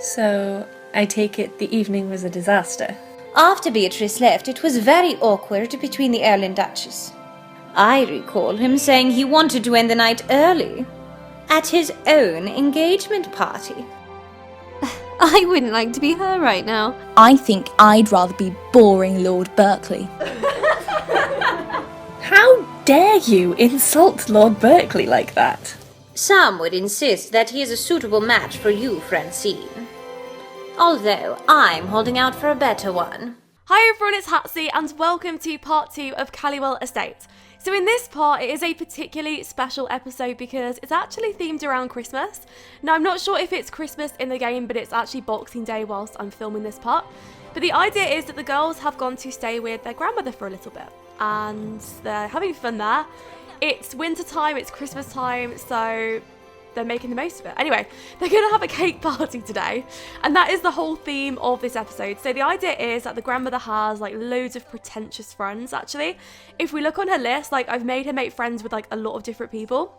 So, I take it the evening was a disaster. After Beatrice left, it was very awkward between the Earl and Duchess. I recall him saying he wanted to end the night early, at his own engagement party. I wouldn't like to be her right now. I think I'd rather be boring Lord Berkeley. How dare you insult Lord Berkeley like that? Some would insist that he is a suitable match for you, Francine. Although I'm holding out for a better one. Hi everyone, it's Hatsy and welcome to part 2 of Calliwell Estate. So in this part, it is a particularly special episode because it's actually themed around Christmas. Now, I'm not sure if it's Christmas in the game, but it's actually Boxing Day whilst I'm filming this part. But the idea is that the girls have gone to stay with their grandmother for a little bit, and they're having fun there. It's winter time, it's Christmas time, so they're making the most of it. Anyway, they're going to have a cake party today, and that is the whole theme of this episode. So the idea is that the grandmother has like loads of pretentious friends, actually. If we look on her list, like I've made her make friends with like a lot of different people.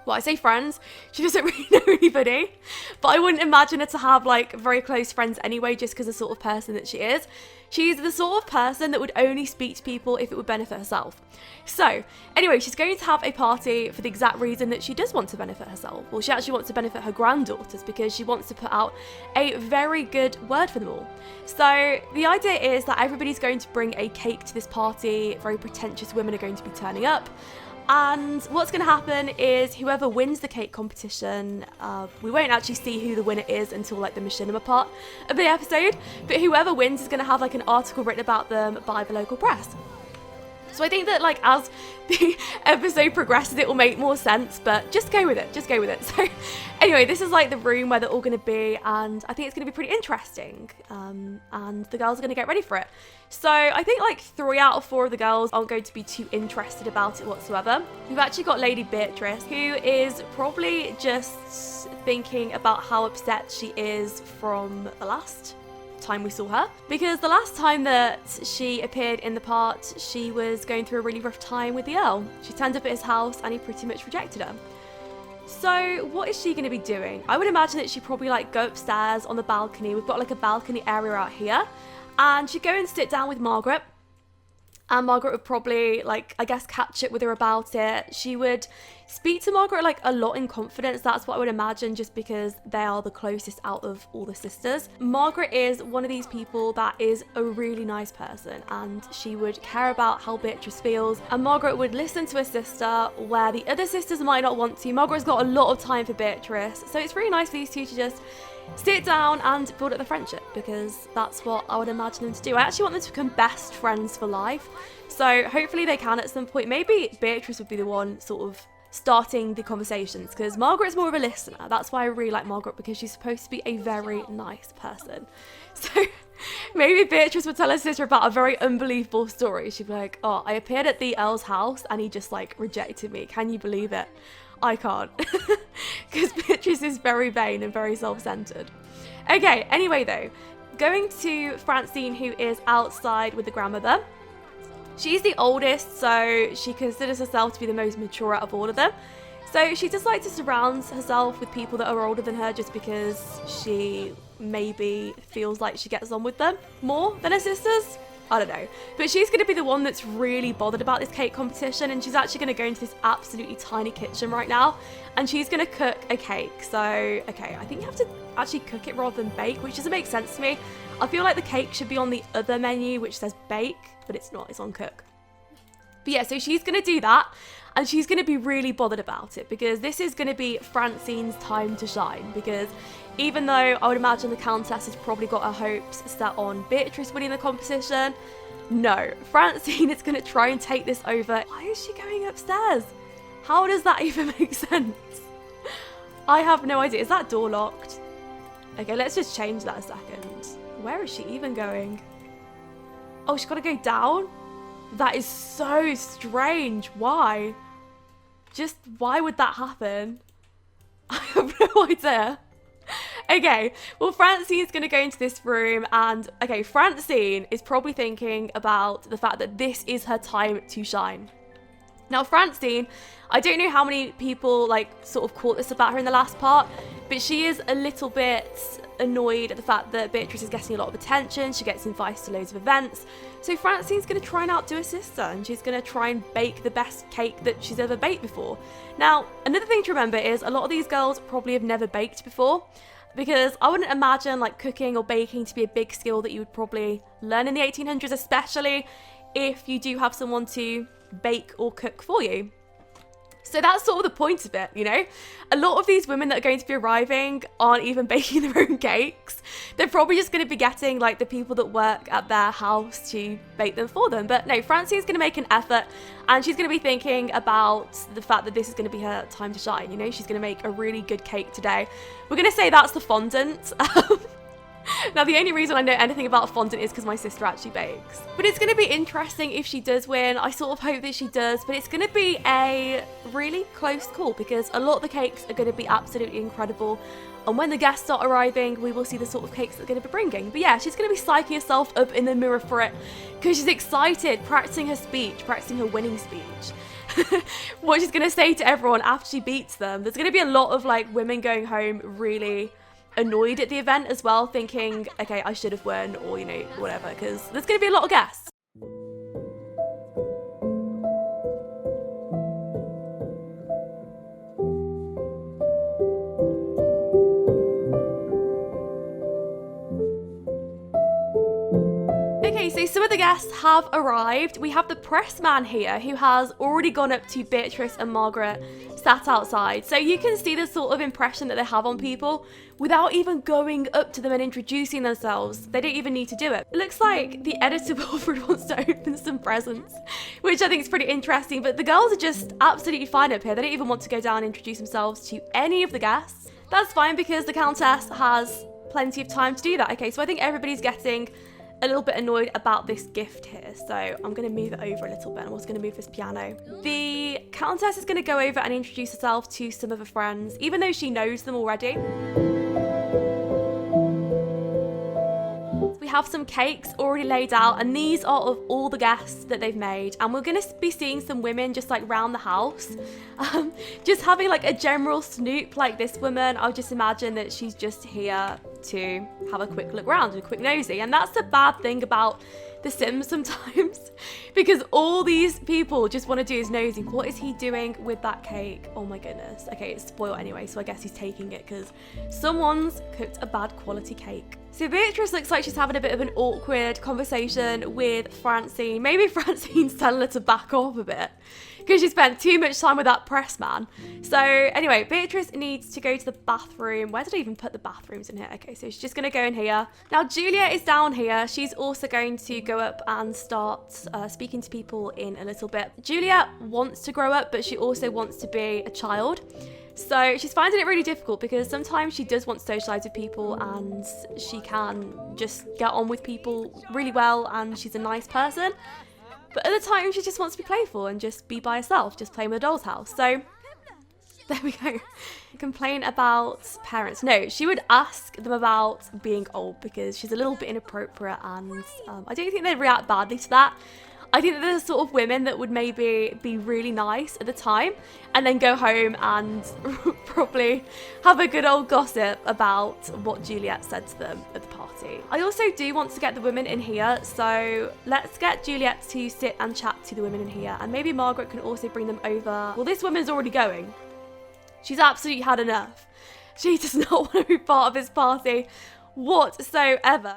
Well, I say friends, she doesn't really know anybody, but I wouldn't imagine her to have like very close friends anyway, just because of the sort of person that she is. She's the sort of person that would only speak to people if it would benefit herself. So, anyway, she's going to have a party for the exact reason that she does want to benefit herself. Well, she actually wants to benefit her granddaughters because she wants to put out a very good word for them all. So, the idea is that everybody's going to bring a cake to this party. Very pretentious women are going to be turning up. And what's going to happen is whoever wins the cake competition, we won't actually see who the winner is until like the machinima part of the episode, but whoever wins is going to have like an article written about them by the local press. So I think that like as the episode progresses it will make more sense, but just go with it, So anyway, this is like the room where they're all going to be, and I think it's going to be pretty interesting, and the girls are going to get ready for it. So I think like 3 out of 4 of the girls aren't going to be too interested about it whatsoever. We've actually got Lady Beatrice, who is probably just thinking about how upset she is from the last time we saw her, because the last time that she appeared in the part she was going through a really rough time with the Earl. She turned up at his house and he pretty much rejected her. So what is she going to be doing? I would imagine that she'd probably like go upstairs on the balcony. We've got like a balcony area out here, and she'd go and sit down with Margaret, and Margaret would probably, like, I guess, catch up with her about it. She would speak to Margaret, like, a lot in confidence. That's what I would imagine, just because they are the closest out of all the sisters. Margaret is one of these people that is a really nice person, and she would care about how Beatrice feels. And Margaret would listen to her sister, where the other sisters might not want to. Margaret's got a lot of time for Beatrice, so it's really nice for these two to just sit down and build up the friendship, because that's what I would imagine them to do. I actually want them to become best friends for life, so hopefully they can at some point. Maybe Beatrice would be the one sort of starting the conversations, because Margaret's more of a listener. That's why I really like Margaret, because she's supposed to be a very nice person. So maybe Beatrice would tell her sister about a very unbelievable story. She'd be like, oh, I appeared at the Earl's house and he just like rejected me. Can you believe it? I can't, because Beatrice is very vain and very self-centered. Okay, anyway though, going to Francine, who is outside with the grandmother. She's the oldest, so she considers herself to be the most mature out of all of them. So she just likes to surround herself with people that are older than her, just because she maybe feels like she gets on with them more than her sisters. I don't know, but she's going to be the one that's really bothered about this cake competition, and she's actually going to go into this absolutely tiny kitchen right now, and she's going to cook a cake. So, okay, I think you have to actually cook it rather than bake, which doesn't make sense to me. I feel like the cake should be on the other menu, which says bake, but it's not, it's on cook. But yeah, so she's going to do that, and she's going to be really bothered about it, because this is going to be Francine's time to shine, because even though I would imagine the Countess has probably got her hopes set on Beatrice winning the competition, no, Francine is going to try and take this over. Why is she going upstairs? How does that even make sense? I have no idea. Is that door locked? Okay, let's just change that a second. Where is she even going? Oh, she's got to go down? That is so strange. Why? Just why would that happen? I have no idea. Okay, well, Francine's going to go into this room, and okay, Francine is probably thinking about the fact that this is her time to shine. Now, Francine, I don't know how many people like sort of caught this about her in the last part, but she is a little bit annoyed at the fact that Beatrice is getting a lot of attention. She gets invited to loads of events. So Francine's going to try and outdo her sister, and she's going to try and bake the best cake that she's ever baked before. Now, another thing to remember is a lot of these girls probably have never baked before, because I wouldn't imagine like cooking or baking to be a big skill that you would probably learn in the 1800s, especially if you do have someone to bake or cook for you. So that's sort of the point of it, you know? A lot of these women that are going to be arriving aren't even baking their own cakes. They're probably just going to be getting like the people that work at their house to bake them for them. But no, Francine's going to make an effort, and she's going to be thinking about the fact that this is going to be her time to shine, you know? She's going to make a really good cake today. We're going to say that's the fondant. Now, the only reason I know anything about fondant is because my sister actually bakes. But it's going to be interesting if she does win. I sort of hope that she does, but it's going to be a really close call because a lot of the cakes are going to be absolutely incredible. And when the guests start arriving, we will see the sort of cakes they're going to be bringing. But yeah, she's going to be psyching herself up in the mirror for it because she's excited, practicing her speech, practicing her winning speech. What she's going to say to everyone after she beats them. There's going to be a lot of like women going home really annoyed at the event as well, thinking, okay, I should have won, or, you know, whatever, because there's going to be a lot of guests. Okay, so some of the guests have arrived. We have the press man here who has already gone up to Beatrice and Margaret sat outside. So you can see the sort of impression that they have on people without even going up to them and introducing themselves. They don't even need to do it. It looks like the editor Wilfred wants to open some presents, which I think is pretty interesting. But the girls are just absolutely fine up here. They don't even want to go down and introduce themselves to any of the guests. That's fine because the Countess has plenty of time to do that. Okay, so I think everybody's getting a little bit annoyed about this gift here, so I'm going to move it over a little bit. I'm also going to move this piano. The Countess is going to go over and introduce herself to some of her friends, even though she knows them already. We have some cakes already laid out, and these are of all the guests that they've made, and we're going to be seeing some women just like round the house, just having like a general snoop. Like this woman, I'll just imagine that she's just here to have a quick look around and a quick nosy, and that's the bad thing about The Sims sometimes, because all these people just want to do is nosy. What is he doing with that cake? Oh my goodness. Okay, it's spoiled anyway, so I guess he's taking it because someone's cooked a bad quality cake. So Beatrice looks like she's having a bit of an awkward conversation with Francine. Maybe Francine's telling her to back off a bit because she spent too much time with that press man. So anyway, Beatrice needs to go to the bathroom. Where did I even put the bathrooms in here? Okay, so she's just going to go in here. Now Julia is down here. She's also going to go up and start speaking to people in a little bit. Julia wants to grow up, but she also wants to be a child. So she's finding it really difficult because sometimes she does want to socialise with people and she can just get on with people really well and she's a nice person. But at the time she just wants to be playful and just be by herself, just playing with a doll's house. So there we go. Complain about parents. No, she would ask them about being old because she's a little bit inappropriate and I don't think they'd react badly to that. I think that there's sort of women that would maybe be really nice at the time and then go home and probably have a good old gossip about what Juliet said to them at the party. I also do want to get the women in here, so let's get Juliet to sit and chat to the women in here, and maybe Margaret can also bring them over. Well, this woman's already going. She's absolutely had enough. She does not want to be part of this party whatsoever.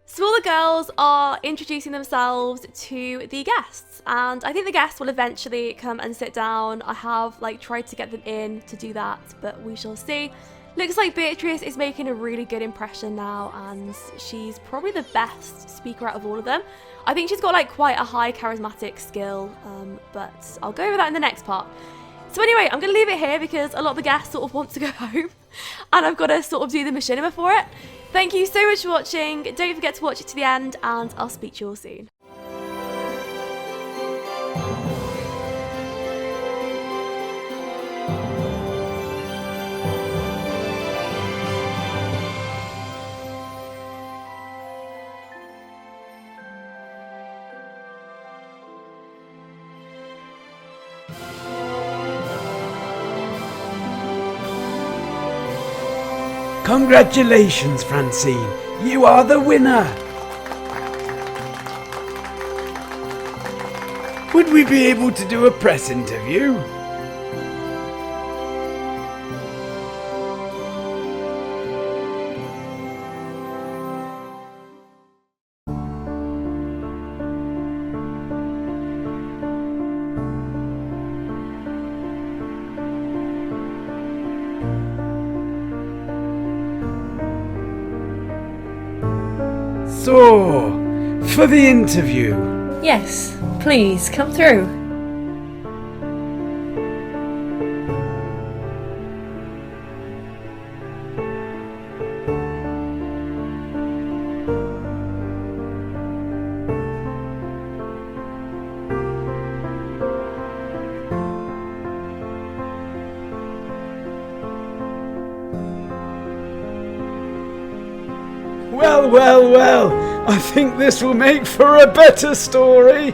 So all the girls are introducing themselves to the guests, and I think the guests will eventually come and sit down. I have tried to get them in to do that, but we shall see. Looks like Beatrice is making a really good impression now, and she's probably the best speaker out of all of them. I think she's got quite a high charismatic skill, but I'll go over that in the next part. So anyway, I'm going to leave it here because a lot of the guests sort of want to go home and I've got to sort of do the machinima for it. Thank you so much for watching. Don't forget to watch it to the end and I'll speak to you all soon. Congratulations, Francine. You are the winner. Would we be able to do a press interview? So, for the interview. Yes, please, come through. Well, I think this will make for a better story.